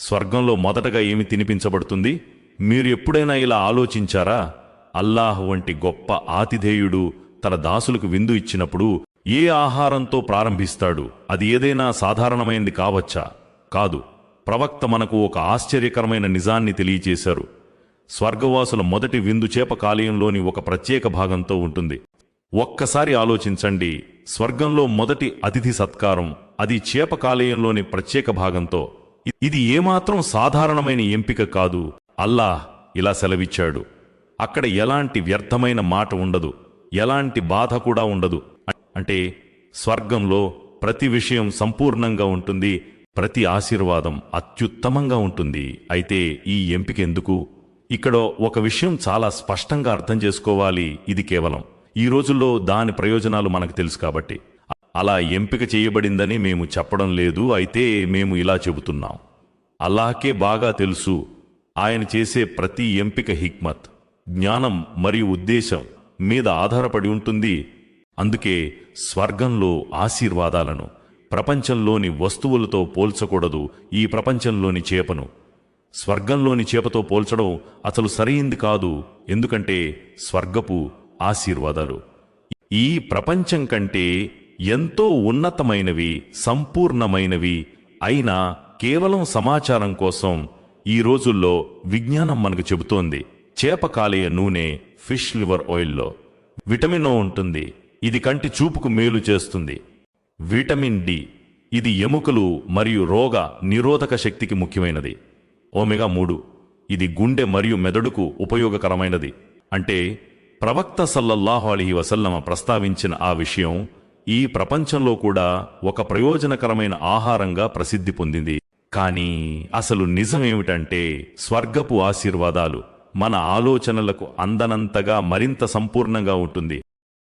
స్వర్గంలో మొదటగా ఏమి తినిపించబడుతుంది? మీరు ఎప్పుడైనా ఇలా ఆలోచించారా? అల్లాహ్ వంటి గొప్ప ఆతిథేయుడు తన దాసులకు విందు ఇచ్చినప్పుడు ఏ ఆహారంతో ప్రారంభిస్తాడు? అది ఏదైనా సాధారణమైనది కావచ్చా? కాదు. ప్రవక్త మనకు ఒక ఆశ్చర్యకరమైన నిజాన్ని తెలియచేశారు. స్వర్గవాసుల మొదటి విందు చేప కాలేయంలోని ఒక ప్రత్యేక భాగంతో ఉంటుంది. ఒక్కసారి ఆలోచించండి, స్వర్గంలో మొదటి అతిథి సత్కారం అది చేప కాలేయంలోని ప్రత్యేక భాగంతో. ఇది ఏమాత్రం సాధారణమైన ఎంపిక కాదు. అల్లాహ్ ఇలా సెలవిచ్చాడు. అక్కడ ఎలాంటి వ్యర్థమైన మాట ఉండదు, ఎలాంటి బాధ కూడా ఉండదు. అంటే స్వర్గంలో ప్రతి విషయం సంపూర్ణంగా ఉంటుంది, ప్రతి ఆశీర్వాదం అత్యుత్తమంగా ఉంటుంది. అయితే ఈ ఎంపిక ఎందుకు? ఇక్కడ ఒక విషయం చాలా స్పష్టంగా అర్థం చేసుకోవాలి. ఇది కేవలం ఈ రోజుల్లో దాని ప్రయోజనాలు మనకు తెలుసు కాబట్టి అలా ఎంపిక చేయబడిందని మేము చెప్పడం లేదు. అయితే మేము ఇలా చెబుతున్నాం, అల్లాహ్కే బాగా తెలుసు. ఆయన చేసే ప్రతి ఎంపిక హిక్మత్, జ్ఞానం మరియు ఉద్దేశం మీద ఆధారపడి ఉంటుంది. అందుకే స్వర్గంలో ఆశీర్వాదాలను ప్రపంచంలోని వస్తువులతో పోల్చకూడదు. ఈ ప్రపంచంలోని చేపను స్వర్గంలోని చేపతో పోల్చడం అసలు సరైంది కాదు. ఎందుకంటే స్వర్గపు ఆశీర్వాదాలు ఈ ప్రపంచం కంటే ఎంతో ఉన్నతమైనవి, సంపూర్ణమైనవి. అయినా కేవలం సమాచారం కోసం ఈ రోజుల్లో విజ్ఞానం మనకు చెబుతోంది, చేప కాలేయ నూనె, ఫిష్ లివర్ ఆయిల్లో విటమిన్ ఓ ఉంటుంది. ఇది కంటి చూపుకు మేలు చేస్తుంది. విటమిన్ డి, ఇది ఎముకలు మరియు రోగ నిరోధక శక్తికి ముఖ్యమైనది. ఒమేగా 3, ఇది గుండె మరియు మెదడుకు ఉపయోగకరమైనది. అంటే ప్రవక్త సల్లల్లాహు అలైహి వసల్లమ ప్రస్తావించిన ఆ విషయం ఈ ప్రపంచంలో కూడా ఒక ప్రయోజనకరమైన ఆహారంగా ప్రసిద్ధి పొందింది. కానీ అసలు నిజమేమిటంటే స్వర్గపు ఆశీర్వాదాలు మన ఆలోచనలకు అందనంతగా మరింత సంపూర్ణంగా ఉంటుంది.